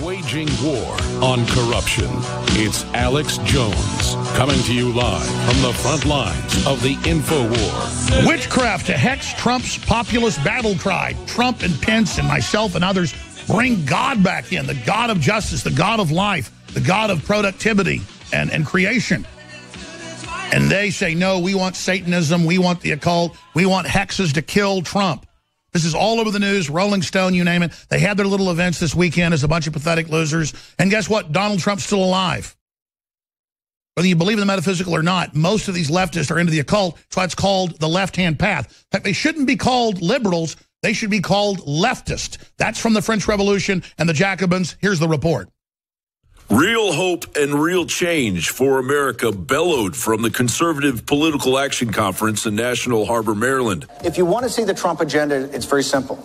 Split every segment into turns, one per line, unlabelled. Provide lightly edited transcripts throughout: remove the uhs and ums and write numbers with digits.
Waging war on corruption. It's Alex Jones coming to you live from the front lines of the InfoWar.
Witchcraft to hex Trump's populist battle cry. Trump and Pence and myself and others bring God back in, the God of justice, the God of life, the God of productivity and creation. And they say, no, we want Satanism, we want the occult, we want hexes to kill Trump. This is all over the news, Rolling Stone, you name it. They had their little events this weekend as a bunch of pathetic losers. And guess what? Donald Trump's still alive. Whether you believe in the metaphysical or not, most of these leftists are into the occult. That's why it's called the left-hand path. In fact, they shouldn't be called liberals. They should be called leftist. That's from the French Revolution and the Jacobins. Here's the report.
Real hope and real change for America bellowed from the Conservative Political Action Conference in National Harbor, Maryland.
If you want to see the Trump agenda, it's very simple.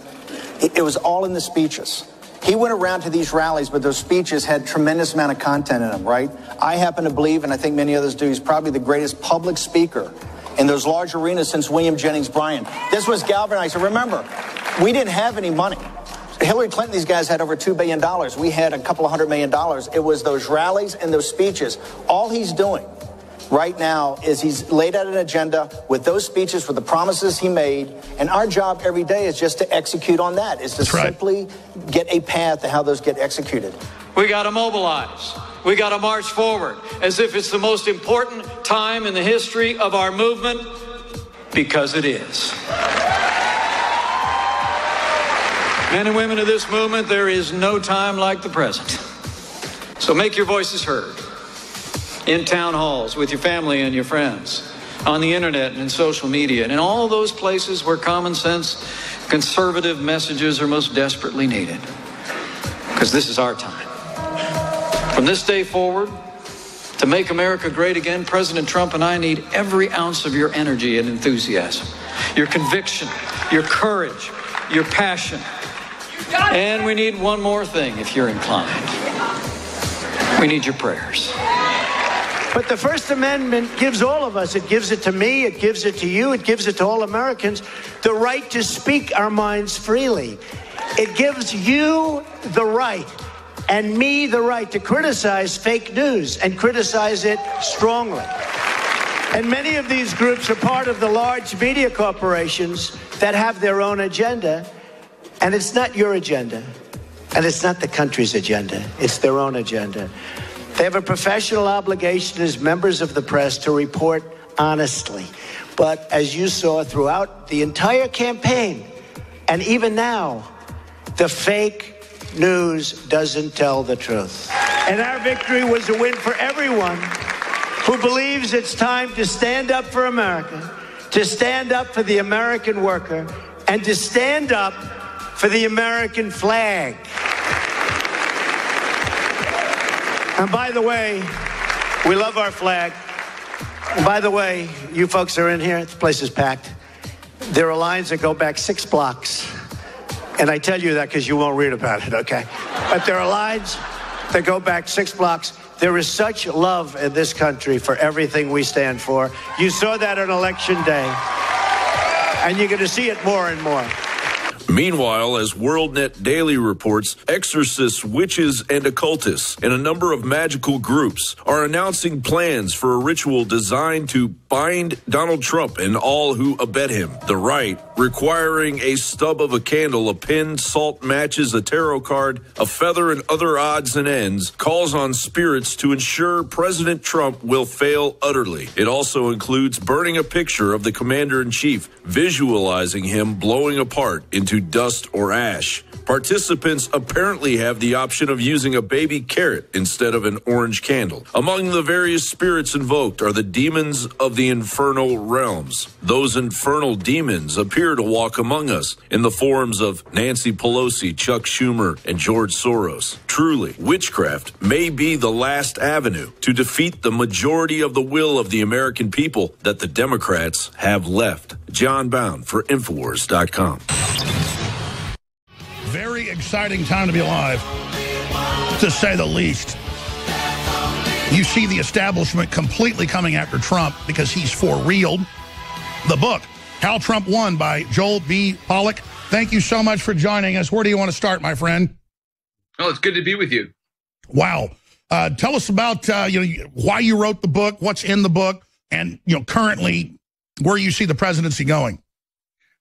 It was all in the speeches. He went around to these rallies, but those speeches had tremendous amount of content in them, right? I happen to believe, and I think many others do, he's probably the greatest public speaker in those large arenas since William Jennings Bryan. This was galvanizing. Remember, we didn't have any money. Hillary Clinton, these guys had over $2 billion. We had a couple of $100 million. It was those rallies and those speeches. All he's doing right now is he's laid out an agenda with those speeches, with the promises he made. And our job every day is just to execute on that, is to simply get a path to how those get executed.
We got to mobilize. We got to march forward as if it's the most important time in the history of our movement, because it is. Men and women of this movement, there is no time like the present. So make your voices heard in town halls, with your family and your friends, on the internet and in social media, and in all those places where common sense, conservative messages are most desperately needed. Because this is our time. From this day forward, to make America great again, President Trump and I need every ounce of your energy and enthusiasm, your conviction, your courage, your passion. And we need one more thing, if you're inclined. We need your prayers.
But the First Amendment gives all of us, it gives it to me, it gives it to you, it gives it to all Americans, the right to speak our minds freely. It gives you the right, and me the right, to criticize fake news and criticize it strongly. And many of these groups are part of the large media corporations that have their own agenda. And it's not your agenda, and it's not the country's agenda. It's their own agenda. They have a professional obligation as members of the press to report honestly. But as you saw throughout the entire campaign, and even now, the fake news doesn't tell the truth. And our victory was a win for everyone who believes it's time to stand up for America, to stand up for the American worker, and to stand up for the American flag. And by the way, we love our flag. And by the way, you folks are in here, this place is packed. There are lines that go back 6 blocks. And I tell you that because you won't read about it, okay? But there are lines that go back 6 blocks. There is such love in this country for everything we stand for. You saw that on Election Day. And you're going to see it more and more.
Meanwhile, as WorldNet Daily reports, exorcists, witches, and occultists and a number of magical groups are announcing plans for a ritual designed to bind Donald Trump and all who abet him. The rite, requiring a stub of a candle, a pin, salt, matches, a tarot card, a feather, and other odds and ends, calls on spirits to ensure President Trump will fail utterly. It also includes burning a picture of the commander-in-chief, visualizing him blowing apart into dust or ash. Participants apparently have the option of using a baby carrot instead of an orange candle. Among the various spirits invoked are the demons of the infernal realms. Those infernal demons appear to walk among us in the forms of Nancy Pelosi, Chuck Schumer, and George Soros. Truly, witchcraft may be the last avenue to defeat the majority of the will of the American people that the Democrats have left. John Bound for Infowars.com.
Very exciting time to be alive, to say the least. You see the establishment completely coming after Trump because he's for real. The book, How Trump Won, by Joel B. Pollak. Thank you so much for joining us. Where do you want to start, my friend?
Oh, it's good to be with you.
Wow. Tell us about why you wrote the book, what's in the book, and currently where you see the presidency going.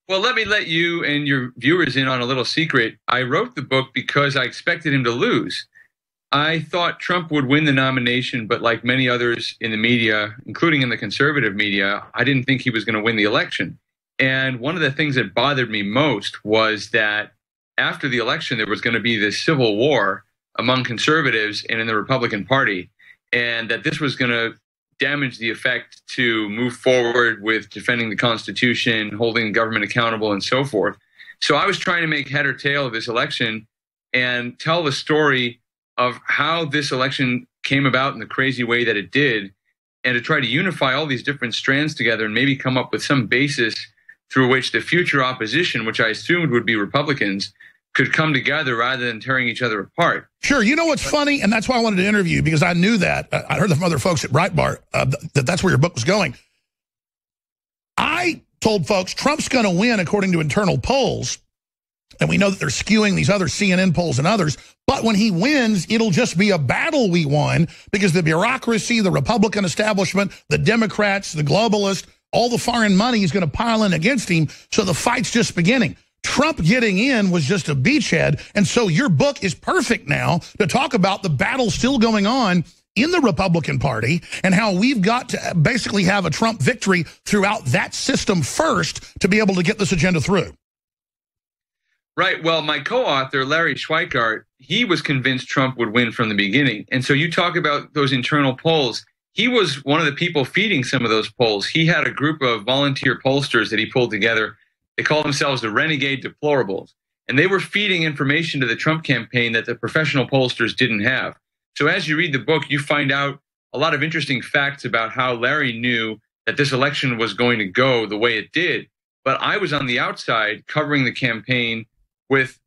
Well, let me let you and your viewers in on a little secret. I wrote the book because I expected him to lose. I thought Trump would win the nomination, but like many others in the media, including in the conservative media, I didn't think he was going to win the election. And one of the things that bothered me most was that after the election, there was going to be this civil war among conservatives and in the Republican Party, and that this was going to damage the effect to move forward with defending the Constitution, holding the government accountable, and so forth. So I was trying to make head or tail of this election and tell the story of how this election came about in the crazy way that it did, and to try to unify all these different strands together and maybe come up with some basis through which the future opposition, which I assumed would be Republicans, could come together rather than tearing each other apart.
Sure. You know what's funny? And that's why I wanted to interview you, because I knew that. I heard from other folks at Breitbart that that's where your book was going. I told folks Trump's going to win according to internal polls, and we know that they're skewing these other CNN polls and others, but when he wins, it'll just be a battle we won, because the bureaucracy, the Republican establishment, the Democrats, the globalists, all the foreign money is going to pile in against him, so the fight's just beginning. Trump getting in was just a beachhead, and so your book is perfect now to talk about the battle still going on in the Republican Party and how we've got to basically have a Trump victory throughout that system first to be able to get this agenda through.
Right. Well, my co-author, Larry Schweikart, he was convinced Trump would win from the beginning. And so you talk about those internal polls. He was one of the people feeding some of those polls. He had a group of volunteer pollsters that he pulled together. They called themselves the Renegade Deplorables. And they were feeding information to the Trump campaign that the professional pollsters didn't have. So as you read the book, you find out a lot of interesting facts about how Larry knew that this election was going to go the way it did. But I was on the outside covering the campaign with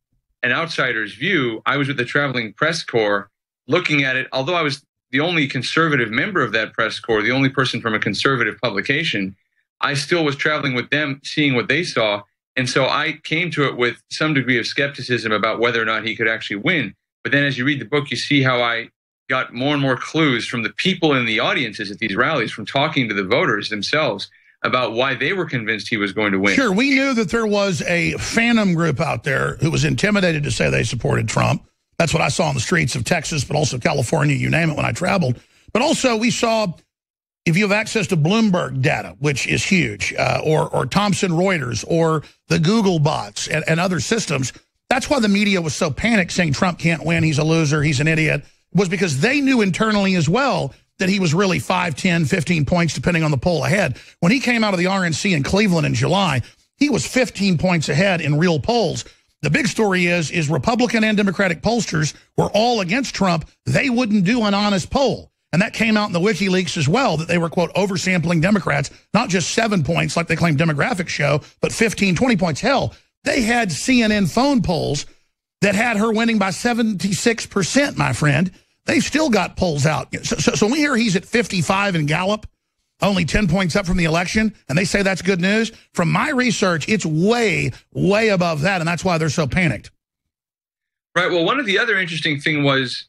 an outsider's view. I was with the traveling press corps looking at it. Although I was the only conservative member of that press corps, the only person from a conservative publication, I still was traveling with them, seeing what they saw. And so I came to it with some degree of skepticism about whether or not he could actually win. But then as you read the book, you see how I got more and more clues from the people in the audiences at these rallies, from talking to the voters themselves about why they were convinced he was going to win.
Sure, we knew that there was a phantom group out there who was intimidated to say they supported Trump. That's what I saw on the streets of Texas, but also California, you name it, when I traveled. But also we saw, if you have access to Bloomberg data, which is huge, or Thomson Reuters, or the Google bots and other systems, that's why the media was so panicked saying Trump can't win, he's a loser, he's an idiot, was because they knew internally as well that he was really 5, 10, 15 points, depending on the poll ahead. When he came out of the RNC in Cleveland in July, he was 15 points ahead in real polls. The big story is Republican and Democratic pollsters were all against Trump. They wouldn't do an honest poll. And that came out in the WikiLeaks as well, that they were, quote, oversampling Democrats, not just 7 points like they claim demographics show, but 15, 20 points. Hell, they had CNN phone polls that had her winning by 76%, my friend. They still got polls out. So when we hear he's at 55 in Gallup, only 10 points up from the election, and they say that's good news, from my research, it's way, way above that, and that's why they're so panicked.
Right. Well, one of the other interesting thing was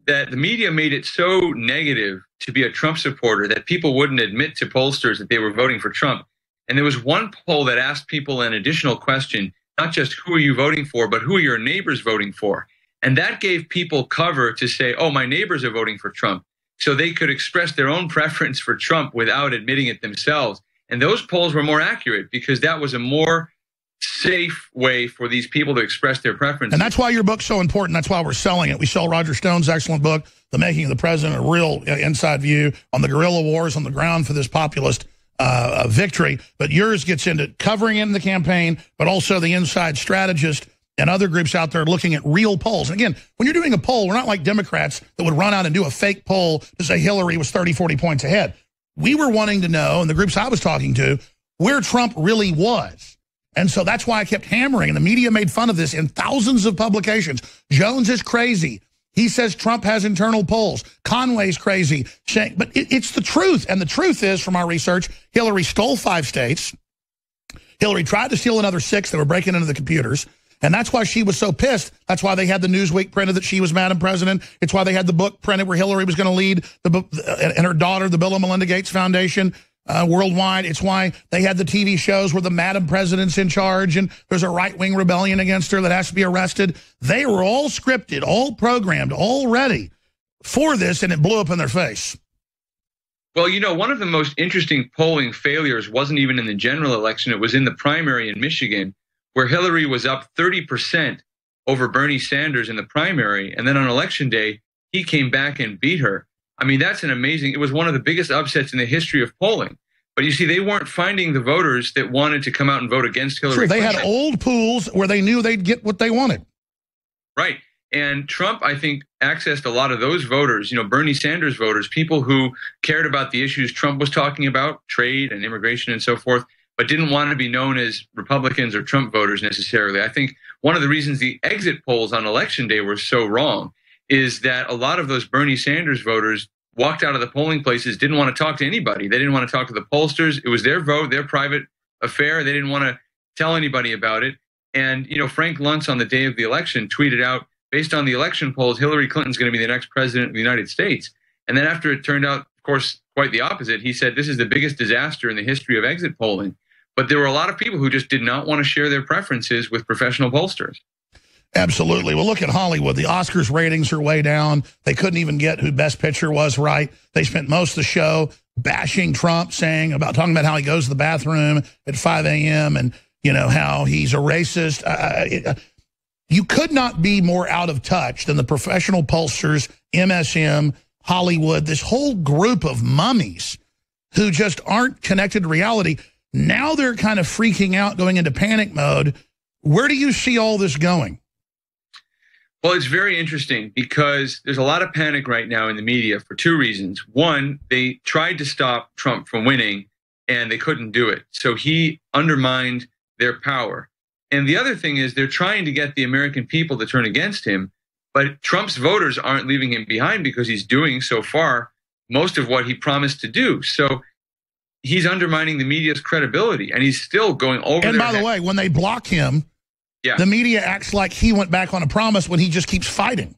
that the media made it so negative to be a Trump supporter that people wouldn't admit to pollsters that they were voting for Trump. And there was one poll that asked people an additional question, not just who are you voting for, but who are your neighbors voting for? And that gave people cover to say, oh, my neighbors are voting for Trump. So they could express their own preference for Trump without admitting it themselves. And those polls were more accurate because that was a more safe way for these people to express their preference.
And that's why your book's so important. That's why we're selling it. We sell Roger Stone's excellent book, The Making of the President, a real inside view on the guerrilla wars on the ground for this populist victory. But yours gets into covering it in the campaign, but also the inside strategist and other groups out there looking at real polls. And again, when you're doing a poll, we're not like Democrats that would run out and do a fake poll to say Hillary was 30, 40 points ahead. We were wanting to know, and the groups I was talking to, where Trump really was. And so that's why I kept hammering, and the media made fun of this in thousands of publications. Jones is crazy. He says Trump has internal polls. Conway's crazy. But it's the truth. And the truth is, from our research, Hillary stole 5 states. Hillary tried to steal another 6 that were breaking into the computers. And that's why she was so pissed. That's why they had the Newsweek printed that she was Madam President. It's why they had the book printed where Hillary was going to lead and her daughter, the Bill and Melinda Gates Foundation, worldwide. It's why they had the TV shows where the Madam President's in charge and there's a right-wing rebellion against her that has to be arrested. They were all scripted, all programmed, all ready for this, and it blew up in their face.
Well, you know, one of the most interesting polling failures wasn't even in the general election. It was in the primary in Michigan, where Hillary was up 30% over Bernie Sanders in the primary. And then on election day, he came back and beat her. I mean, that's an amazing, it was one of the biggest upsets in the history of polling. But you see, they weren't finding the voters that wanted to come out and vote against Hillary
Clinton.
They
had old pools where they knew they'd get what they wanted.
Right. And Trump, I think, accessed a lot of those voters, you know, Bernie Sanders voters, people who cared about the issues Trump was talking about, trade and immigration and so forth, but didn't want to be known as Republicans or Trump voters necessarily. I think one of the reasons the exit polls on election day were so wrong is that a lot of those Bernie Sanders voters walked out of the polling places, didn't want to talk to anybody. They didn't want to talk to the pollsters. It was their vote, their private affair. They didn't want to tell anybody about it. And, you know, Frank Luntz on the day of the election tweeted out, based on the election polls, Hillary Clinton's going to be the next president of the United States. And then after it turned out, of course, quite the opposite, he said this is the biggest disaster in the history of exit polling. But there were a lot of people who just did not want to share their preferences with professional pollsters.
Absolutely. Well, look at Hollywood. The Oscars ratings are way down. They couldn't even get who Best Picture was right. They spent most of the show bashing Trump, talking about how he goes to the bathroom at 5 a.m. and, you know, how he's a racist. You could not be more out of touch than the professional pollsters, MSM, Hollywood, this whole group of mummies who just aren't connected to reality. Now they're kind of freaking out, going into panic mode. Where do you see all this going?
Well, it's very interesting because there's a lot of panic right now in the media for two reasons. One, they tried to stop Trump from winning and they couldn't do it. So he undermined their power. And the other thing is they're trying to get the American people to turn against him. But Trump's voters aren't leaving him behind because he's doing so far most of what he promised to do. So he's undermining the media's credibility and he's still going over.
And by the way, when they block him, the media acts like he went back on a promise when he just keeps fighting.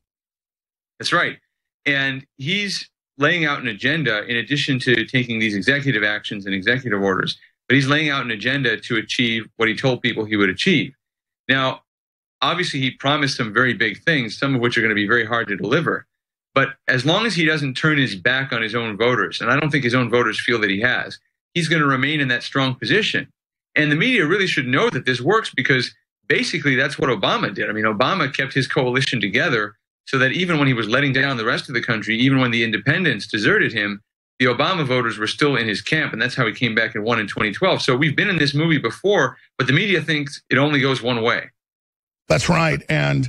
That's right. And he's laying out an agenda in addition to taking these executive actions and executive orders. But he's laying out an agenda to achieve what he told people he would achieve. Now, obviously, he promised some very big things, some of which are going to be very hard to deliver. But as long as he doesn't turn his back on his own voters, and I don't think his own voters feel that he has, he's going to remain in that strong position. And the media really should know that this works because basically that's what Obama did. I mean, Obama kept his coalition together so that even when he was letting down the rest of the country, even when the independents deserted him, the Obama voters were still in his camp, and that's how he came back and won in 2012. So we've been in this movie before, but the media thinks it only goes one way.
That's right. And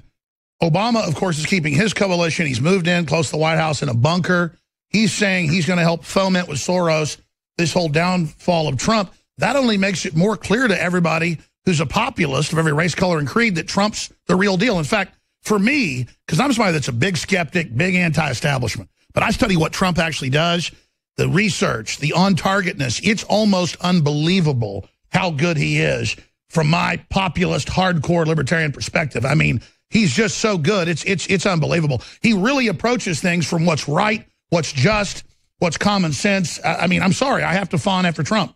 Obama, of course, is keeping his coalition. He's moved in close to the White House in a bunker. He's saying he's going to help foment with Soros this whole downfall of Trump. That only makes it more clear to everybody who's a populist of every race, color, and creed that Trump's the real deal. In fact, for me, because I'm somebody that's a big skeptic, big anti-establishment, but I study what Trump actually does. The research, the on-targetness, it's almost unbelievable how good he is from my populist, hardcore libertarian perspective. I mean, he's just so good. It's unbelievable. He really approaches things from what's right, what's just, what's common sense. I mean, I'm sorry, I have to fawn after Trump.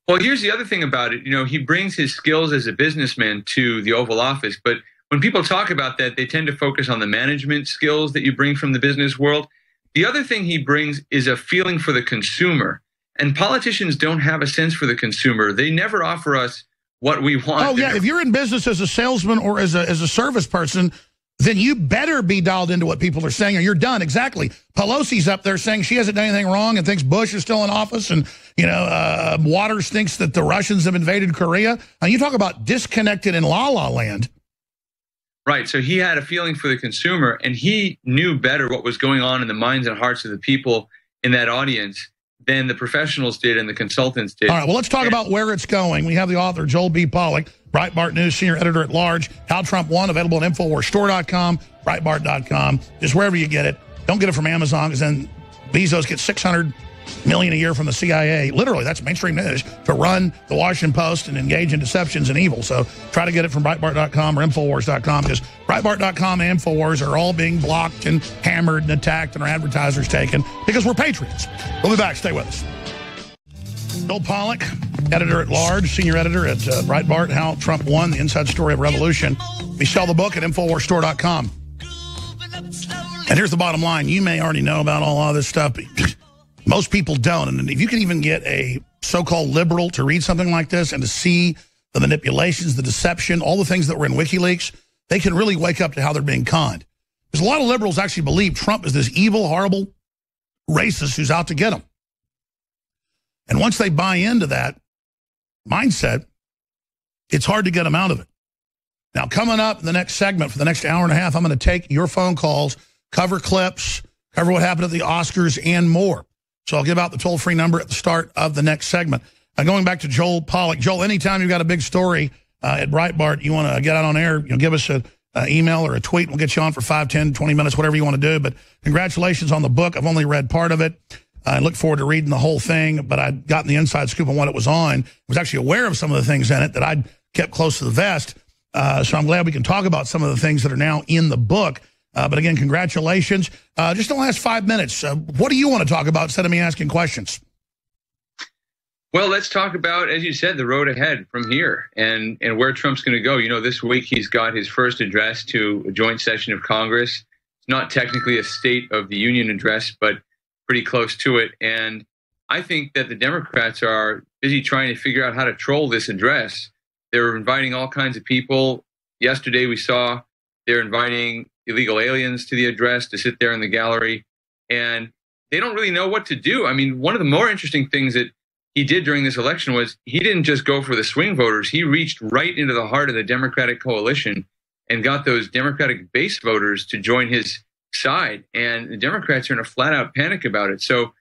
Well, here's the other thing about it. You know, he brings his skills as a businessman to the Oval Office, but when people talk about that, they tend to focus on the management skills that you bring from the business world. The other thing he brings is a feeling for the consumer. And politicians don't have a sense for the consumer. They never offer us what we want.
Oh, yeah. If you're in business as a salesman or as a service person, then you better be dialed into what people are saying or you're done. Exactly. Pelosi's up there saying she hasn't done anything wrong and thinks Bush is still in office. And, you know, Waters thinks that the Russians have invaded Korea. Now, you talk about disconnected in la-la land.
Right. So he had a feeling for the consumer, and he knew better what was going on in the minds and hearts of the people in that audience than the professionals did and the consultants did.
All right. Well, let's talk about where it's going. We have the author, Joel B. Pollak, Breitbart News Senior Editor at Large, How Trump Won, available at InfoWarsStore.com, Breitbart.com, just wherever you get it. Don't get it from Amazon because then Bezos gets $600 million a year from the CIA. Literally, that's mainstream news, to run the Washington Post and engage in deceptions and evil. So try to get it from Breitbart.com or Infowars.com, because Breitbart.com and Infowars are all being blocked and hammered and attacked, and our advertisers taken, because we're patriots. We'll be back. Stay with us. Joel Pollak, editor-at-large, senior editor at Breitbart, How Trump Won, the Inside Story of Revolution. We sell the book at InfoWarsStore.com. And here's the bottom line. You may already know about all of this stuff, but most people don't. And if you can even get a so-called liberal to read something like this and to see the manipulations, the deception, all the things that were in WikiLeaks, they can really wake up to how they're being conned. Because a lot of liberals actually believe Trump is this evil, horrible racist who's out to get them. And once they buy into that mindset, it's hard to get them out of it. Now, coming up in the next segment, for the next hour and a half, I'm going to take your phone calls, cover clips, cover what happened at the Oscars, and more. So I'll give out the toll-free number at the start of the next segment. Going back to Joel Pollak. Joel, anytime you've got a big story at Breitbart, you want to get out on air, give us an email or a tweet. We'll get you on for 5, 10, 20 minutes, whatever you want to do. But congratulations on the book. I've only read part of it. I look forward to reading the whole thing, but I'd gotten the inside scoop on what it was on. I was actually aware of some of the things in it that I'd kept close to the vest. So I'm glad we can talk about some of the things that are now in the book. But again, congratulations. Just in the last 5 minutes, what do you want to talk about instead of me asking questions?
Well, let's talk about, as you said, the road ahead from here and where Trump's going to go. This week he's got his first address to a joint session of Congress. It's not technically a State of the Union address, but pretty close to it. And I think that the Democrats are busy trying to figure out how to troll this address. They're inviting all kinds of people. Yesterday we saw they're inviting illegal aliens to the address to sit there in the gallery, and they don't really know what to do. I mean, one of the more interesting things that he did during this election was he didn't just go for the swing voters. He reached right into the heart of the Democratic coalition and got those Democratic base voters to join his side. And the Democrats are in a flat-out panic about it. So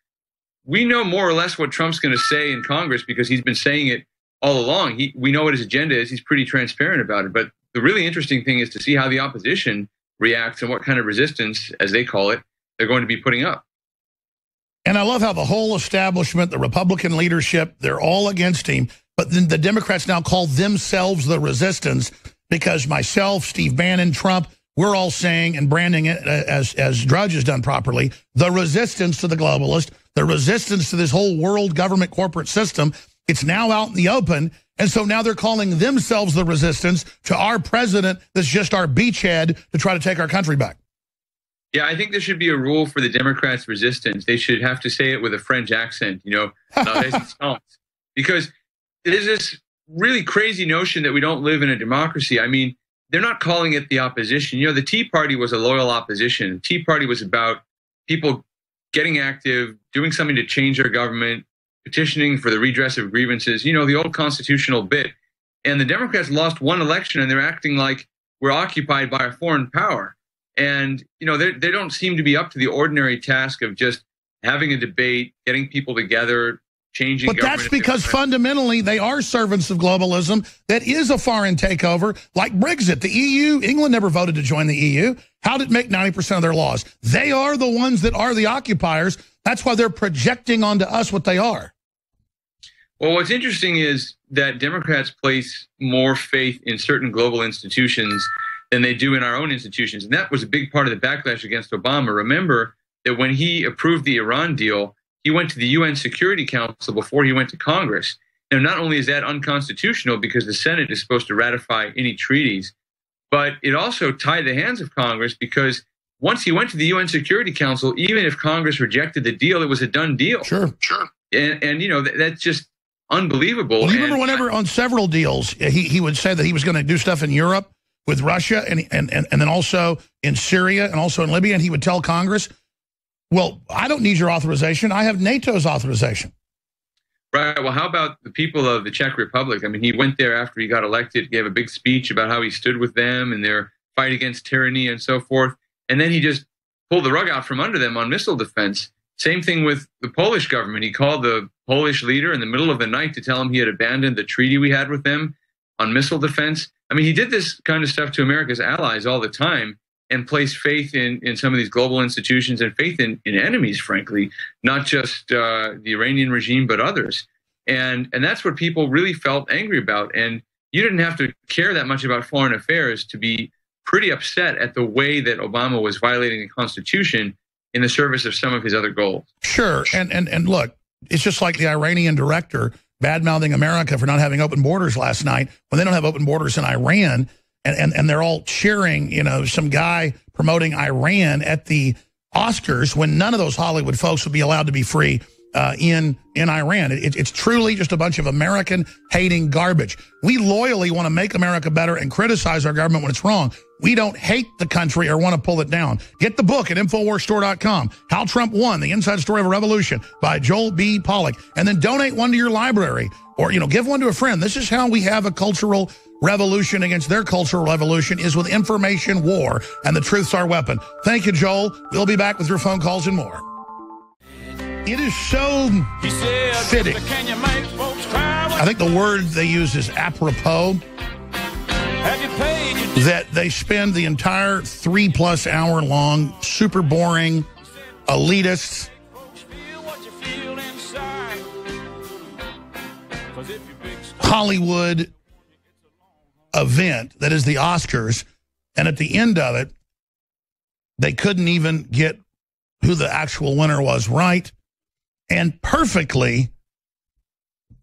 we know more or less what Trump's going to say in Congress because he's been saying it all along. We know what his agenda is. He's pretty transparent about it. But the really interesting thing is to see how the opposition reacts and what kind of resistance, as they call it, they're going to be putting up.
And I love how the whole establishment, the Republican leadership, they're all against him. But then the Democrats now call themselves the resistance, because myself, Steve Bannon, Trump, we're all saying and branding it as Drudge has done properly, the resistance to the globalist, the resistance to this whole world government corporate system. It's now out in the open. And so now they're calling themselves the resistance to our president that's just our beachhead to try to take our country back.
Yeah, I think there should be a rule for the Democrats' resistance. They should have to say it with a French accent, because there's this really crazy notion that we don't live in a democracy. I mean, they're not calling it the opposition. The Tea Party was a loyal opposition. The Tea Party was about people getting active, doing something to change their government, petitioning for the redress of grievances, the old constitutional bit. And the Democrats lost one election and they're acting like we're occupied by a foreign power. And, they don't seem to be up to the ordinary task of just having a debate, getting people together, changing
government. But that's because fundamentally they are servants of globalism. That is a foreign takeover, like Brexit. The EU, England never voted to join the EU. How did it make 90% of their laws? They are the ones that are the occupiers. That's why they're projecting onto us what they are.
Well, what's interesting is that Democrats place more faith in certain global institutions than they do in our own institutions. And that was a big part of the backlash against Obama. Remember that when he approved the Iran deal, he went to the UN Security Council before he went to Congress. Now, not only is that unconstitutional because the Senate is supposed to ratify any treaties, but it also tied the hands of Congress because once he went to the UN Security Council, even if Congress rejected the deal, it was a done deal.
Sure.
And that's just unbelievable.
Well, you remember whenever on several deals, he would say that he was going to do stuff in Europe with Russia and then also in Syria and also in Libya, and he would tell Congress, well, I don't need your authorization. I have NATO's authorization.
Right. Well, how about the people of the Czech Republic? I mean, he went there after he got elected, gave a big speech about how he stood with them and their fight against tyranny and so forth. And then he just pulled the rug out from under them on missile defense. Same thing with the Polish government. He called the Polish leader in the middle of the night to tell him he had abandoned the treaty we had with them on missile defense. I mean, he did this kind of stuff to America's allies all the time. and place faith in some of these global institutions and faith in enemies, frankly, not just the Iranian regime, but others. And that's what people really felt angry about. And you didn't have to care that much about foreign affairs to be pretty upset at the way that Obama was violating the Constitution in the service of some of his other goals.
Sure. And look, it's just like the Iranian director bad-mouthing America for not having open borders last night when they don't have open borders in Iran, and they're all cheering, some guy promoting Iran at the Oscars when none of those Hollywood folks would be allowed to be free in Iran. It's truly just a bunch of American-hating garbage. We loyally want to make America better and criticize our government when it's wrong. We don't hate the country or want to pull it down. Get the book at InfoWarsStore.com. How Trump Won, The Inside Story of a Revolution by Joel B. Pollak. And then donate one to your library or, give one to a friend. This is how we have a cultural revolution against their cultural revolution, is with information war, and the truth's our weapon. Thank you, Joel. We'll be back with your phone calls and more. It is so fitting. I think the word they use is apropos. That they spend the entire 3+ hour long, super boring, elitist, Hollywood event that is the Oscars, and at the end of it, they couldn't even get who the actual winner was right. And perfectly,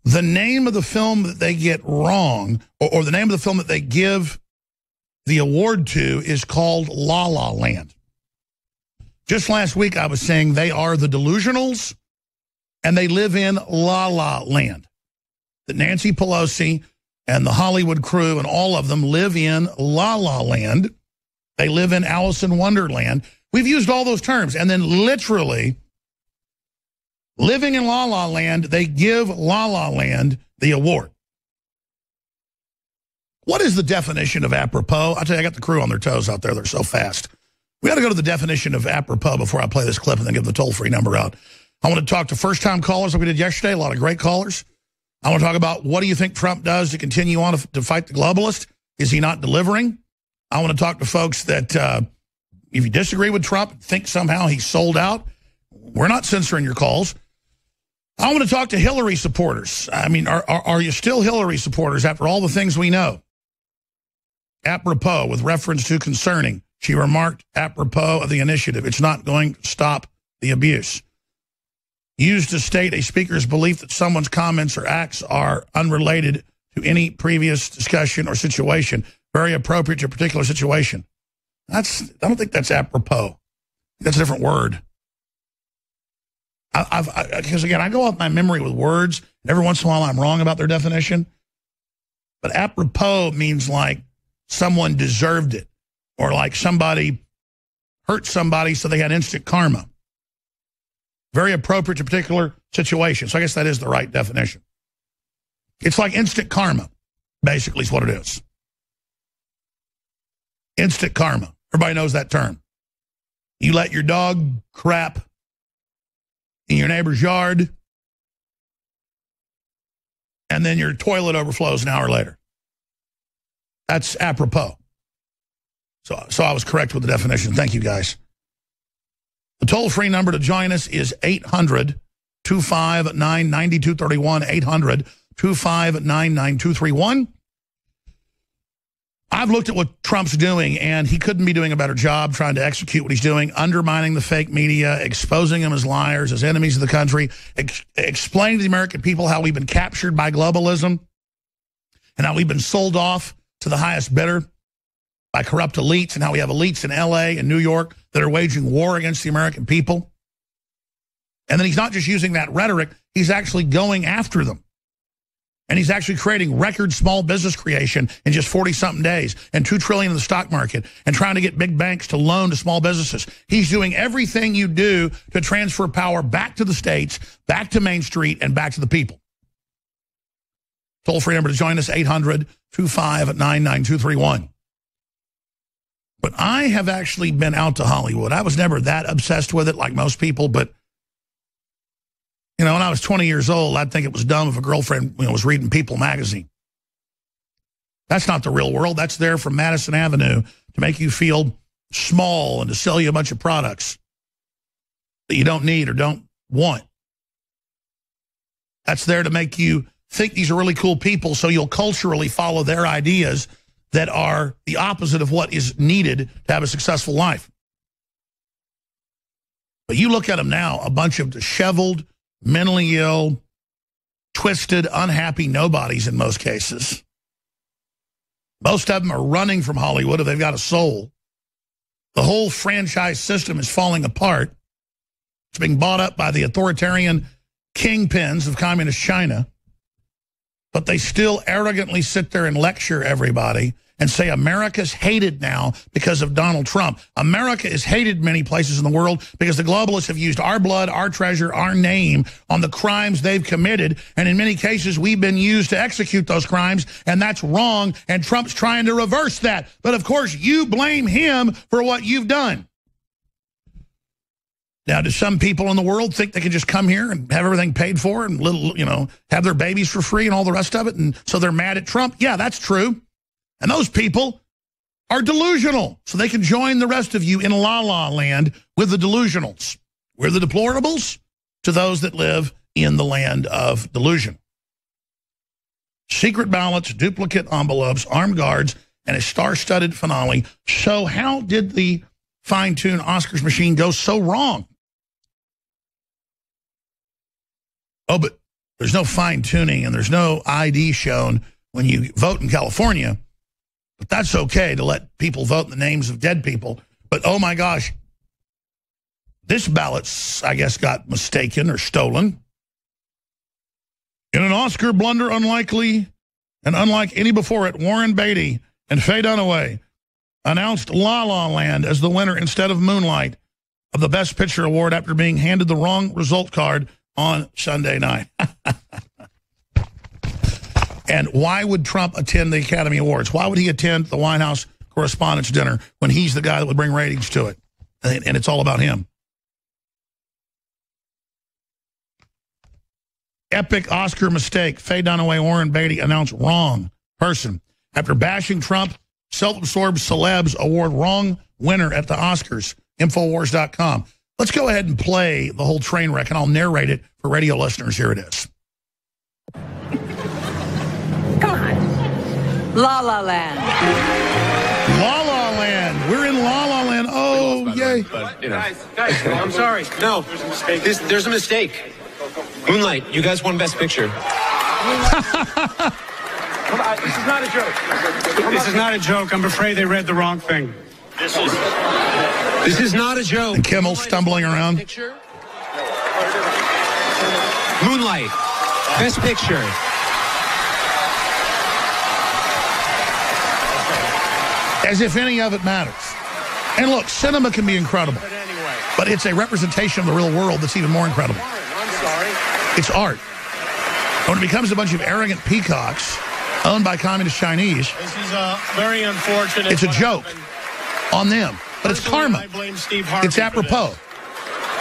the name of the film that they get wrong, or the name of the film that they give the award to, is called La La Land. Just last week, I was saying they are the delusionals, and they live in La La Land. That Nancy Pelosi and the Hollywood crew and all of them live in La La Land. They live in Alice in Wonderland. We've used all those terms, and then literally, living in La La Land, they give La La Land the award. What is the definition of apropos? I'll tell you, I got the crew on their toes out there. They're so fast. We got to go to the definition of apropos before I play this clip and then give the toll-free number out. I want to talk to first-time callers like we did yesterday, a lot of great callers. I want to talk about what do you think Trump does to continue on to fight the globalist? Is he not delivering? I want to talk to folks that if you disagree with Trump, think somehow he's sold out. We're not censoring your calls. I want to talk to Hillary supporters. I mean, are you still Hillary supporters after all the things we know? Apropos, with reference to concerning, she remarked apropos of the initiative, it's not going to stop the abuse. Used to state a speaker's belief that someone's comments or acts are unrelated to any previous discussion or situation, very appropriate to a particular situation. I don't think that's apropos. That's a different word. Because again, I go off my memory with words. Every once in a while I'm wrong about their definition. But apropos means like someone deserved it, or like somebody hurt somebody so they had instant karma. Very appropriate to a particular situation. So I guess that is the right definition. It's like instant karma, basically is what it is. Instant karma. Everybody knows that term. You let your dog crap in your neighbor's yard, and then your toilet overflows an hour later. That's apropos. So I was correct with the definition. Thank you, guys. The toll-free number to join us is 800-259-9231, 800-259-9231. I've looked at what Trump's doing, and he couldn't be doing a better job trying to execute what he's doing, undermining the fake media, exposing them as liars, as enemies of the country, explaining to the American people how we've been captured by globalism and how we've been sold off to the highest bidder by corrupt elites, and how we have elites in L.A. and New York that are waging war against the American people. And then he's not just using that rhetoric, he's actually going after them. And he's actually creating record small business creation in just 40-something days, and $2 trillion in the stock market, and trying to get big banks to loan to small businesses. He's doing everything you do to transfer power back to the states, back to Main Street, and back to the people. Toll-free number to join us, 800-259-9231. But I have actually been out to Hollywood. I was never that obsessed with it like most people, but when I was 20 years old, I'd think it was dumb if a girlfriend was reading People magazine. That's not the real world. That's there from Madison Avenue to make you feel small and to sell you a bunch of products that you don't need or don't want. That's there to make you think these are really cool people so you'll culturally follow their ideas that are the opposite of what is needed to have a successful life. But you look at them now, a bunch of disheveled, mentally ill, twisted, unhappy nobodies in most cases. Most of them are running from Hollywood if they've got a soul. The whole franchise system is falling apart. It's being bought up by the authoritarian kingpins of communist China. But they still arrogantly sit there and lecture everybody and say America's hated now because of Donald Trump. America is hated in many places in the world because the globalists have used our blood, our treasure, our name on the crimes they've committed. And in many cases, we've been used to execute those crimes, and that's wrong. And Trump's trying to reverse that. But of course, you blame him for what you've done. Now, do some people in the world think they can just come here and have everything paid for and have their babies for free and all the rest of it? And so they're mad at Trump? Yeah, that's true. And those people are delusional. So they can join the rest of you in la-la land with the delusionals. We're the deplorables to those that live in the land of delusion. Secret ballots, duplicate envelopes, armed guards, and a star-studded finale. So how did the fine-tuned Oscars machine go so wrong? Oh, but there's no fine-tuning and there's no ID shown when you vote in California. But that's okay to let people vote in the names of dead people. But, oh, my gosh, this ballot, I guess, got mistaken or stolen. In an Oscar blunder unlikely and unlike any before it, Warren Beatty and Faye Dunaway announced La La Land as the winner instead of Moonlight of the Best Picture Award after being handed the wrong result card on Sunday night. And why would Trump attend the Academy Awards? Why would he attend the White House Correspondents' Dinner when he's the guy that would bring ratings to it? And it's all about him. Epic Oscar mistake. Faye Dunaway, Warren Beatty announced wrong person. After bashing Trump, self-absorbed celebs award wrong winner at the Oscars. Infowars.com. Let's go ahead and play the whole train wreck, and I'll narrate it for radio listeners. Here it is.
Come on. La La Land.
La La Land. We're in La La Land. Oh, yay.
But, guys, I'm sorry. No, there's a mistake. Moonlight, you guys won Best Picture.
Come on, this is not a joke.
This is not a joke. I'm afraid they read the wrong thing.
This is not a joke.
And Kimmel stumbling around.
Picture? Moonlight, Best Picture.
As if any of it matters. And look, cinema can be incredible. But it's a representation of the real world that's even more incredible.
I'm sorry.
It's art. When it becomes a bunch of arrogant peacocks owned by communist Chinese,
This is very unfortunate.
it's a joke on them. But it's karma.
I blame Steve Harvey.
It's apropos.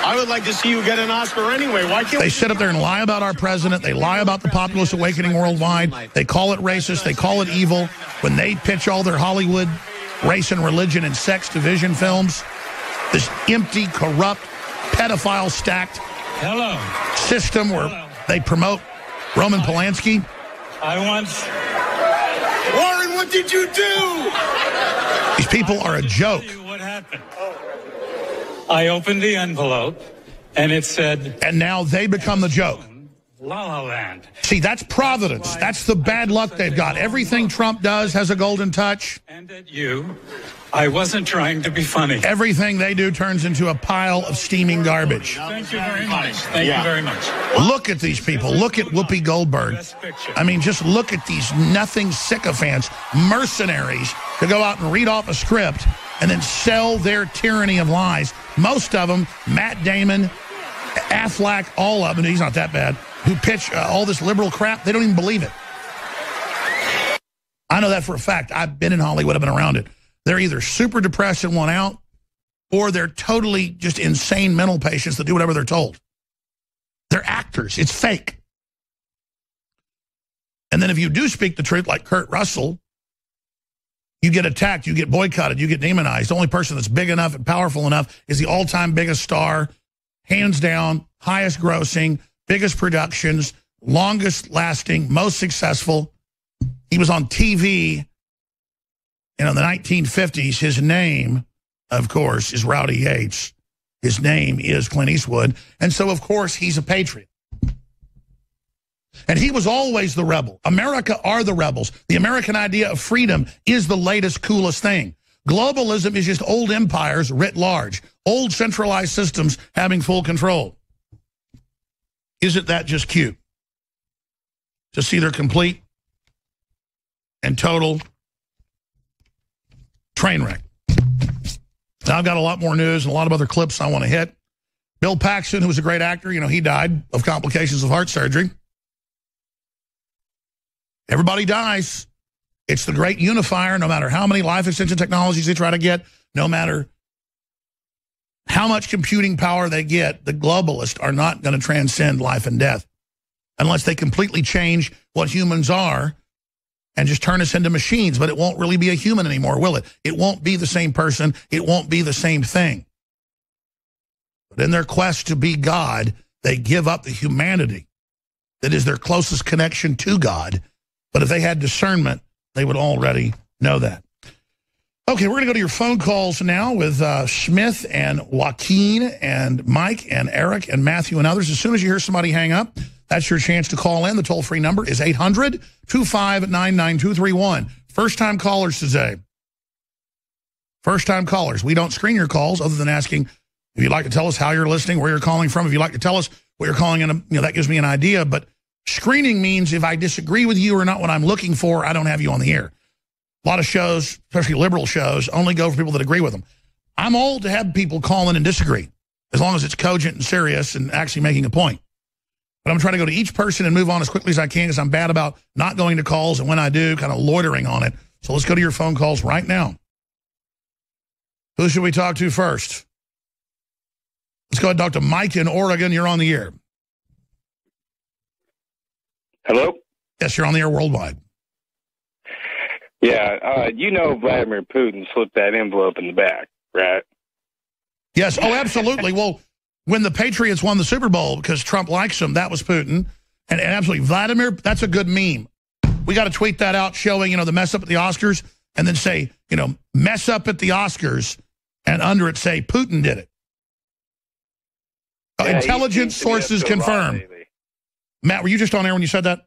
I would like to see you get an Oscar anyway. Why can't
They sit up there and lie about our president. They lie about the populist awakening worldwide. They call it racist. They call it evil. When they pitch all their Hollywood race and religion and sex division films, this empty, corrupt, pedophile-stacked system where they promote Roman Polanski.
Warren, what did you do?
These people are a joke.
What happened? I opened the envelope, and it said...
And now they become the joke.
La La Land.
See, that's providence. That's the bad luck they've got. Everything Trump does has a golden touch.
And at you, I wasn't trying to be funny.
Everything they do turns into a pile of steaming garbage.
Thank you very much. Thank you very much.
Look at these people. Look at Whoopi Goldberg. I mean, just look at these nothing sycophants, mercenaries, to go out and read off a script and then sell their tyranny of lies. Most of them, Matt Damon, Affleck, all of them, he's not that bad, who pitch all this liberal crap, they don't even believe it. I know that for a fact. I've been in Hollywood. I've been around it. They're either super depressed and want out, or they're totally just insane mental patients that do whatever they're told. They're actors. It's fake. And then if you do speak the truth, like Kurt Russell, You get attacked, you get boycotted, you get demonized. The only person that's big enough and powerful enough is the all-time biggest star, hands down, highest grossing, biggest productions, longest lasting, most successful. He was on TV in the 1950s. His name, of course, is Rowdy Yates. His name is Clint Eastwood. And so, of course, he's a patriot. And he was always the rebel. America are the rebels. The American idea of freedom is the latest, coolest thing. Globalism is just old empires writ large, old centralized systems having full control. Isn't that just cute? To see their complete and total train wreck. Now I've got a lot more news and a lot of other clips I want to hit. Bill Paxton, who was a great actor, he died of complications of heart surgery. Everybody dies. It's the great unifier, no matter how many life extension technologies they try to get, no matter how much computing power they get, the globalists are not going to transcend life and death unless they completely change what humans are and just turn us into machines. But it won't really be a human anymore, will it? It won't be the same person. It won't be the same thing. But in their quest to be God, they give up the humanity that is their closest connection to God. But if they had discernment, they would already know that. Okay, we're going to go to your phone calls now with Smith and Joaquin and Mike and Eric and Matthew and others. As soon as you hear somebody hang up, that's your chance to call in. The toll-free number is 800-259-9231. First-time callers today. First-time callers. We don't screen your calls other than asking if you'd like to tell us how you're listening, where you're calling from. If you'd like to tell us what you're calling in, that gives me an idea. But screening means if I disagree with you or not what I'm looking for, I don't have you on the air. A lot of shows, especially liberal shows, only go for people that agree with them. I'm old to have people call in and disagree, as long as it's cogent and serious and actually making a point. But I'm trying to go to each person and move on as quickly as I can because I'm bad about not going to calls, and when I do, kind of loitering on it. So let's go to your phone calls right now. Who should we talk to first? Let's go ahead and talk to Mike in Oregon. You're on the air.
Hello?
Yes, you're on the air worldwide.
Yeah, Vladimir Putin slipped that envelope in the back, right?
Yes, oh, absolutely. Well, when the Patriots won the Super Bowl, because Trump likes them, that was Putin. And absolutely, Vladimir, that's a good meme. We got to tweet that out showing, the mess up at the Oscars, and then say, mess up at the Oscars, and under it say, Putin did it. Yeah, intelligence sources confirm. Matt, were you just on air when you said that?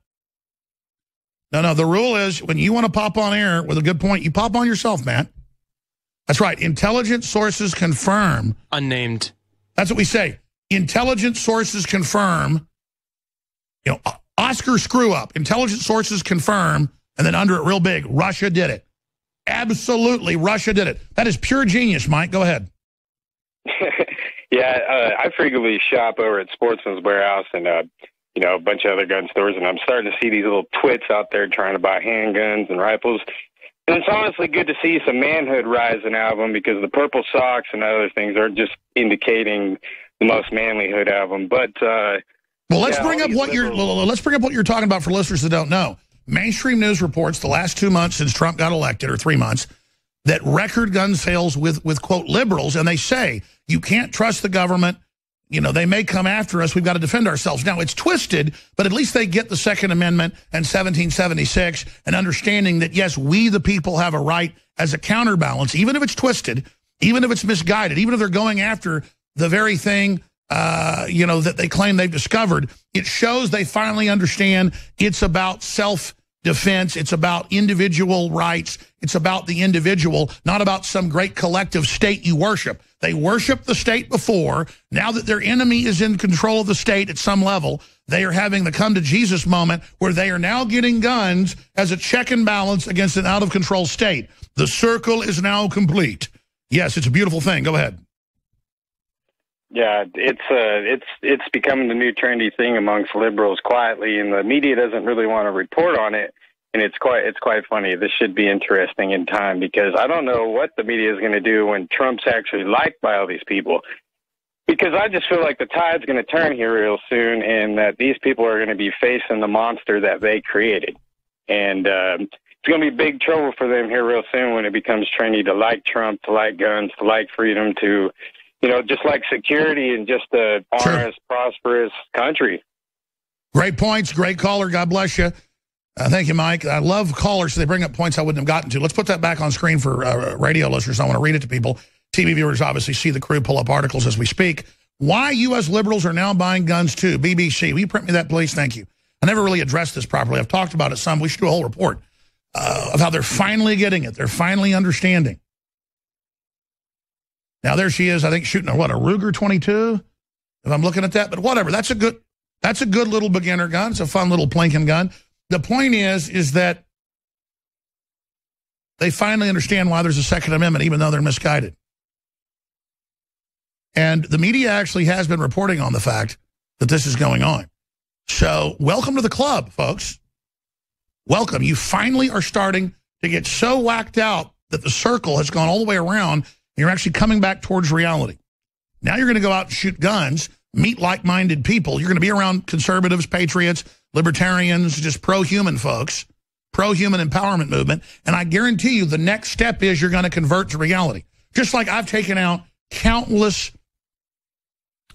No, the rule is when you want to pop on air with a good point, you pop on yourself, Matt. That's right. Intelligence sources confirm.
Unnamed.
That's what we say. Intelligence sources confirm. Oscar screw up. Intelligence sources confirm. And then under it real big, Russia did it. Absolutely, Russia did it. That is pure genius, Mike. Go ahead.
Yeah, I frequently shop over at Sportsman's Warehouse and a bunch of other gun stores, and I'm starting to see these little twits out there trying to buy handguns and rifles. And it's honestly good to see some manhood rising out of them because the purple socks and other things are just indicating the most manlyhood out of them. But
let's bring up what you're talking about for listeners that don't know. Mainstream news reports the last 2 months since Trump got elected, or 3 months, that record gun sales with quote liberals, and they say you can't trust the government. They may come after us. We've got to defend ourselves. Now, it's twisted, but at least they get the Second Amendment and 1776 and understanding that, yes, we the people have a right as a counterbalance, even if it's twisted, even if it's misguided, even if they're going after the very thing, that they claim they've discovered. It shows they finally understand it's about self-defense. It's about individual rights. It's about the individual, not about some great collective state you worship. They worshiped the state before. Now that their enemy is in control of the state at some level, they are having the come to Jesus moment where they are now getting guns as a check and balance against an out-of-control state. The circle is now complete. Yes, it's a beautiful thing. Go ahead.
Yeah, it's becoming the new trendy thing amongst liberals quietly, and the media doesn't really want to report on it. And it's quite funny. This should be interesting in time because I don't know what the media is going to do when Trump's actually liked by all these people. Because I just feel like the tide's going to turn here real soon, and that these people are going to be facing the monster that they created. And going to be big trouble for them here real soon when it becomes trendy to like Trump, to like guns, to like freedom, to, just like security and just a honest, prosperous country.
Great points. Great caller. God bless you. Thank you, Mike. I love callers. They bring up points I wouldn't have gotten to. Let's put that back on screen for radio listeners. I want to read it to people. TV viewers obviously see the crew pull up articles as we speak. Why U.S. liberals are now buying guns, too. BBC. Will you print me that, please? Thank you. I never really addressed this properly. I've talked about it some. We should do a whole report of how they're finally getting it. They're finally understanding. Now, there she is, I think, shooting a Ruger 22, if I'm looking at that. But whatever. That's a good little beginner gun. It's a fun little plinking gun. The point is that they finally understand why there's a Second Amendment, even though they're misguided. And the media actually has been reporting on the fact that this is going on. So welcome to the club, folks. Welcome. You finally are starting to get so whacked out that the circle has gone all the way around, and you're actually coming back towards reality. Now you're going to go out and shoot guns, meet like-minded people. You're going to be around conservatives, patriots, libertarians, just pro-human folks, pro-human empowerment movement. And I guarantee you the next step is you're going to convert to reality. Just like I've taken out countless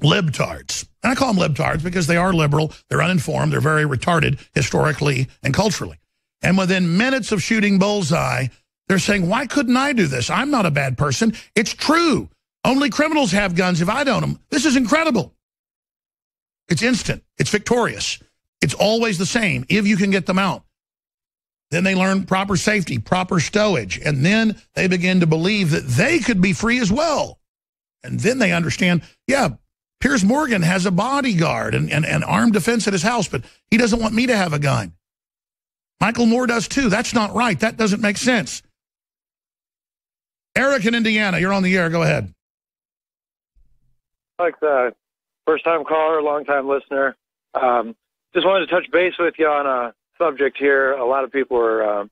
libtards. And I call them libtards because they are liberal, they're uninformed, they're very retarded historically and culturally. And within minutes of shooting bullseye, they're saying, why couldn't I do this? I'm not a bad person. It's true. Only criminals have guns if I don't them. This is incredible. It's instant. It's victorious. It's always the same if you can get them out. Then they learn proper safety, proper stowage, and then they begin to believe that they could be free as well. And then they understand, yeah, Piers Morgan has a bodyguard and armed defense at his house, but he doesn't want me to have a gun. Michael Moore does too. That's not right. That doesn't make sense. Eric in Indiana, you're on the air. Go ahead.
Like the first-time caller, long-time listener. Just wanted to touch base with you on a subject here. A lot of people are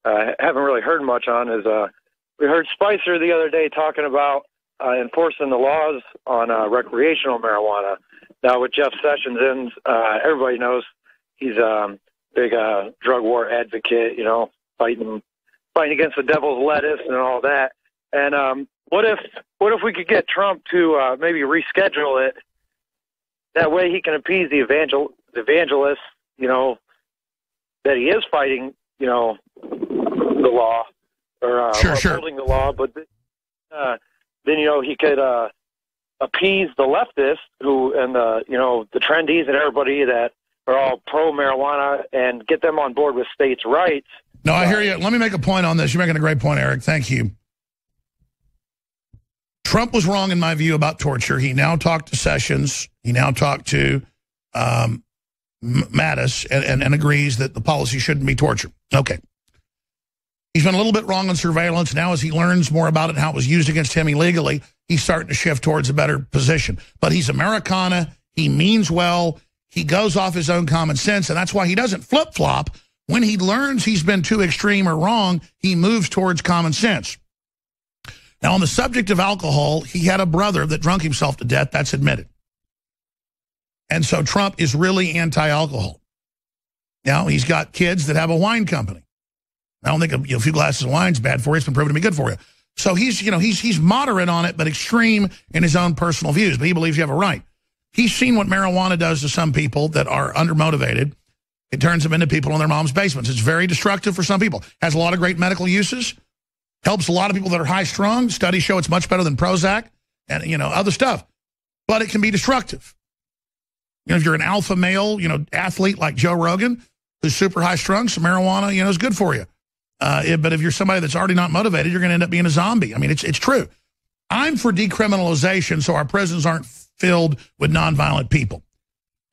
haven't really heard much on. We heard Spicer the other day talking about enforcing the laws on recreational marijuana. Now with Jeff Sessions in, everybody knows he's a big drug war advocate, fighting against the devil's lettuce and all that. And what if we could get Trump to maybe reschedule it? That way he can appease the evangelists, that he is fighting, the law or upholding the law, but then he could appease the leftists and the trendies and everybody that are all pro marijuana and get them on board with states' rights.
No, I hear you. Let me make a point on this. You're making a great point, Eric. Thank you. Trump was wrong, in my view, about torture. He now talked to Sessions. He now talked to Mattis and agrees that the policy shouldn't be torture. Okay. He's been a little bit wrong on surveillance. Now, as he learns more about it and how it was used against him illegally, he's starting to shift towards a better position. But he's Americana. He means well. He goes off his own common sense, and that's why he doesn't flip-flop. When he learns he's been too extreme or wrong, he moves towards common sense. Now, on the subject of alcohol, he had a brother that drunk himself to death. That's admitted. And so Trump is really anti-alcohol. Now, he's got kids that have a wine company. I don't think a few glasses of wine is bad for you. It's been proven to be good for you. So he's moderate on it, but extreme in his own personal views. But he believes you have a right. He's seen what marijuana does to some people that are undermotivated. It turns them into people in their mom's basements. It's very destructive for some people. Has a lot of great medical uses. Helps a lot of people that are high-strung. Studies show it's much better than Prozac and, other stuff. But it can be destructive. If you're an alpha male, athlete like Joe Rogan, who's super high-strung, some marijuana, is good for you. But if you're somebody that's already not motivated, you're going to end up being a zombie. I mean, it's true. I'm for decriminalization so our prisons aren't filled with nonviolent people.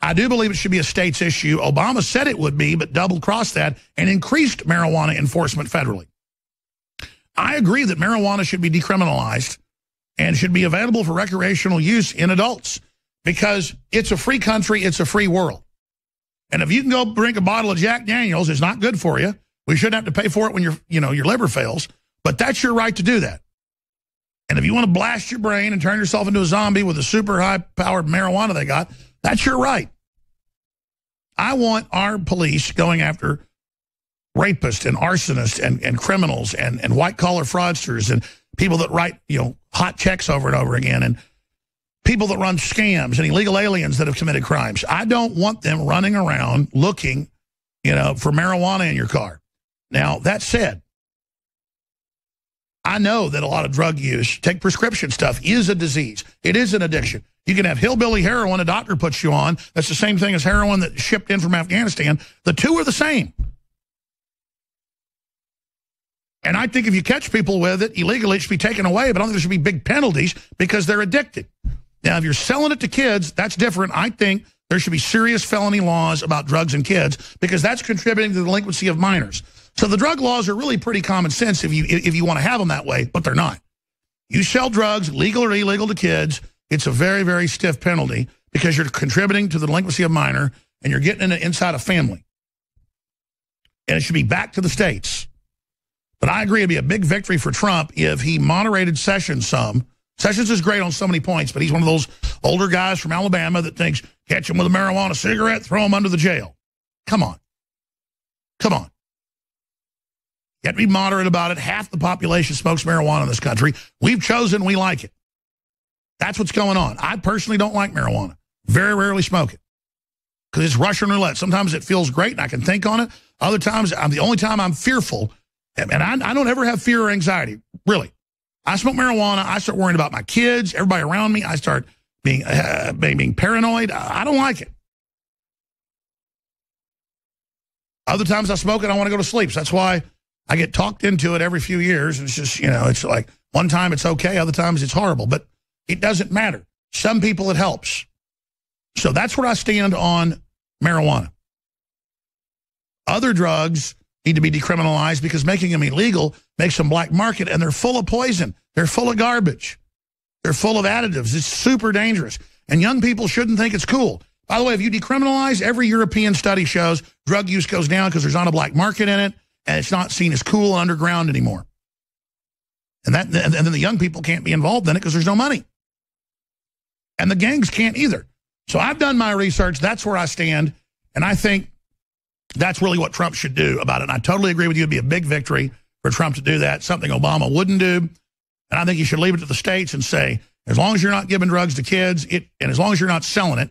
I do believe it should be a state's issue. Obama said it would be, but double-crossed that and increased marijuana enforcement federally. I agree that marijuana should be decriminalized and should be available for recreational use in adults because it's a free country, it's a free world. And if you can go drink a bottle of Jack Daniels, it's not good for you. We shouldn't have to pay for it when your liver fails, but that's your right to do that. And if you want to blast your brain and turn yourself into a zombie with a super high-powered marijuana they got, that's your right. I want our police going after rapists and arsonists and criminals and white-collar fraudsters and people that write, hot checks over and over again, and people that run scams and illegal aliens that have committed crimes. I don't want them running around looking, for marijuana in your car. Now, that said, I know that a lot of drug use, take prescription stuff, is a disease. It is an addiction. You can have hillbilly heroin a doctor puts you on. That's the same thing as heroin that shipped in from Afghanistan. The two are the same. And I think if you catch people with it illegally, it should be taken away, but I don't think there should be big penalties because they're addicted. Now, if you're selling it to kids, that's different. I think there should be serious felony laws about drugs and kids because that's contributing to the delinquency of minors. So the drug laws are really pretty common sense if you want to have them that way, but they're not. You sell drugs, legal or illegal to kids, it's a very, very stiff penalty because you're contributing to the delinquency of minor and you're getting it inside a family. And it should be back to the states. But I agree it'd be a big victory for Trump if he moderated Sessions some. Sessions is great on so many points, but he's one of those older guys from Alabama that thinks, catch him with a marijuana cigarette, throw him under the jail. Come on. Come on. You have to be moderate about it. Half the population smokes marijuana in this country. We've chosen we like it. That's what's going on. I personally don't like marijuana. Very rarely smoke it because it's Russian roulette. Sometimes it feels great and I can think on it. Other times, the only time I'm fearful, and I don't ever have fear or anxiety, really. I smoke marijuana. I start worrying about my kids, everybody around me. I start being paranoid. I don't like it. Other times I smoke it, I want to go to sleep. So that's why I get talked into it every few years. It's just, it's like one time it's okay, other times it's horrible. But it doesn't matter. Some people it helps. So that's where I stand on marijuana. Other drugs need to be decriminalized because making them illegal makes them black market, and they're full of poison. They're full of garbage. They're full of additives. It's super dangerous. And young people shouldn't think it's cool. By the way, if you decriminalize, every European study shows drug use goes down because there's not a black market in it, and it's not seen as cool and underground anymore. And then the young people can't be involved in it because there's no money. And the gangs can't either. So I've done my research. That's where I stand. And I think that's really what Trump should do about it. And I totally agree with you. It'd be a big victory for Trump to do that, something Obama wouldn't do. And I think he should leave it to the states and say, as long as you're not giving drugs to kids, and as long as you're not selling it,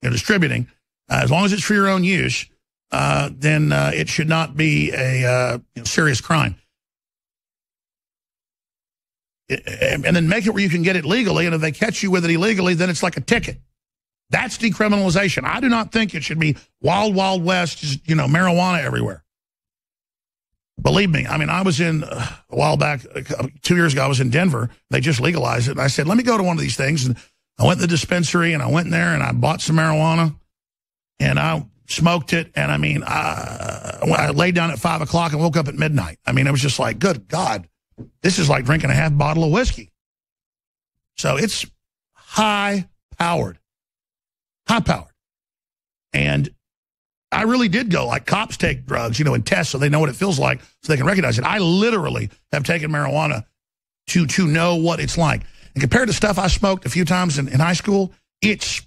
distributing, as long as it's for your own use, then it should not be a serious crime. And then make it where you can get it legally, and if they catch you with it illegally, then it's like a ticket. That's decriminalization. I do not think it should be wild, wild west, just, marijuana everywhere. Believe me, I was in, a while back, 2 years ago, I was in Denver. They just legalized it. And I said, let me go to one of these things. And I went to the dispensary, and I went in there, and I bought some marijuana, and I smoked it. And, I laid down at 5 o'clock and woke up at midnight. It was just like, good God, this is like drinking a half bottle of whiskey. So it's high-powered. High-powered. And I really did go, like cops take drugs, and test so they know what it feels like so they can recognize it. I literally have taken marijuana to know what it's like. And compared to stuff I smoked a few times in high school, it's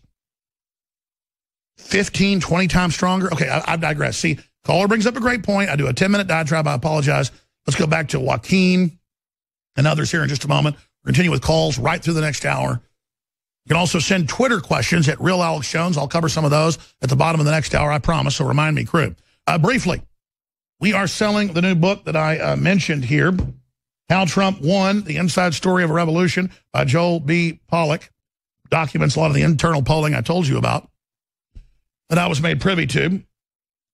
15, 20 times stronger. Okay, I digress. See, caller brings up a great point. I do a 10-minute diatribe. I apologize. Let's go back to Joaquin and others here in just a moment. We'll continue with calls right through the next hour. You can also send Twitter questions at Real Alex Jones. I'll cover some of those at the bottom of the next hour, I promise. So remind me, crew. Briefly, we are selling the new book that I mentioned here, How Trump Won, The Inside Story of a Revolution by Joel B. Pollak. Documents a lot of the internal polling I told you about that I was made privy to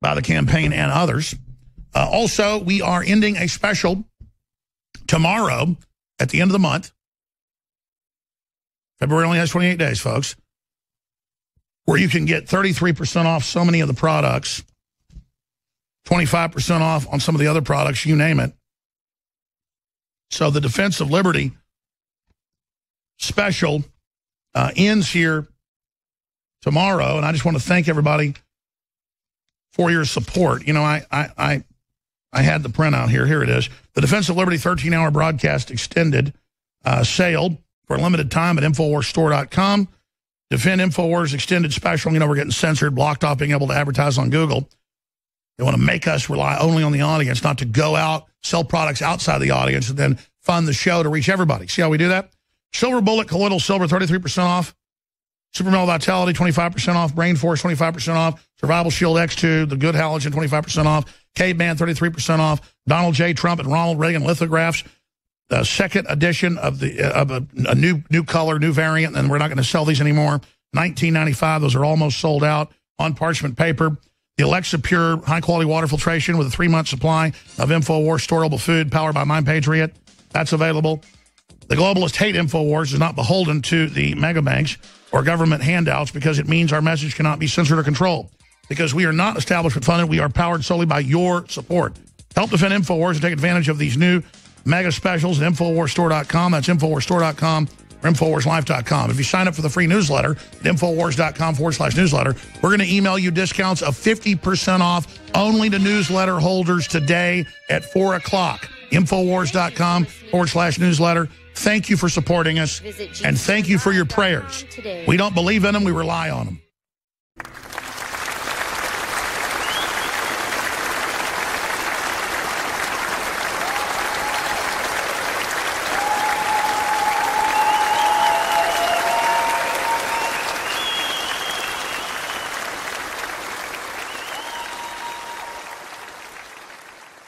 by the campaign and others. Also, we are ending a special tomorrow at the end of the month. February only has 28 days, folks, where you can get 33% off so many of the products, 25% off on some of the other products, you name it. So the Defense of Liberty special ends here tomorrow, and I just want to thank everybody for your support. I had the printout here. Here it is. The Defense of Liberty 13-hour broadcast extended sale for a limited time at InfoWarsStore.com. Defend InfoWars extended special. We're getting censored, blocked off being able to advertise on Google. They want to make us rely only on the audience, not to go out, sell products outside the audience, and then fund the show to reach everybody. See how we do that? Silver Bullet Colloidal Silver, 33% off. Super Male Vitality, 25% off. Brain Force, 25% off. Survival Shield X2, the Good Halogen, 25% off. Caveman, 33% off. Donald J. Trump and Ronald Reagan lithographs. The second edition of a new color, new variant, and we're not going to sell these anymore. $19.95. Those are almost sold out on parchment paper. The Alexa Pure high-quality water filtration with a 3-month supply of InfoWars storable food powered by MyPatriot. That's available. The globalists hate InfoWars is not beholden to the mega banks or government handouts because it means our message cannot be censored or controlled. Because we are not establishment funded, we are powered solely by your support. Help defend InfoWars and take advantage of these new mega specials at InfoWarsStore.com. That's InfoWarsStore.com or InfoWarsLife.com. If you sign up for the free newsletter at InfoWars.com/newsletter, we're going to email you discounts of 50% off only to newsletter holders today at 4 o'clock. InfoWars.com/newsletter. Thank you for supporting us, and thank you for your prayers. We don't believe in them, we rely on them.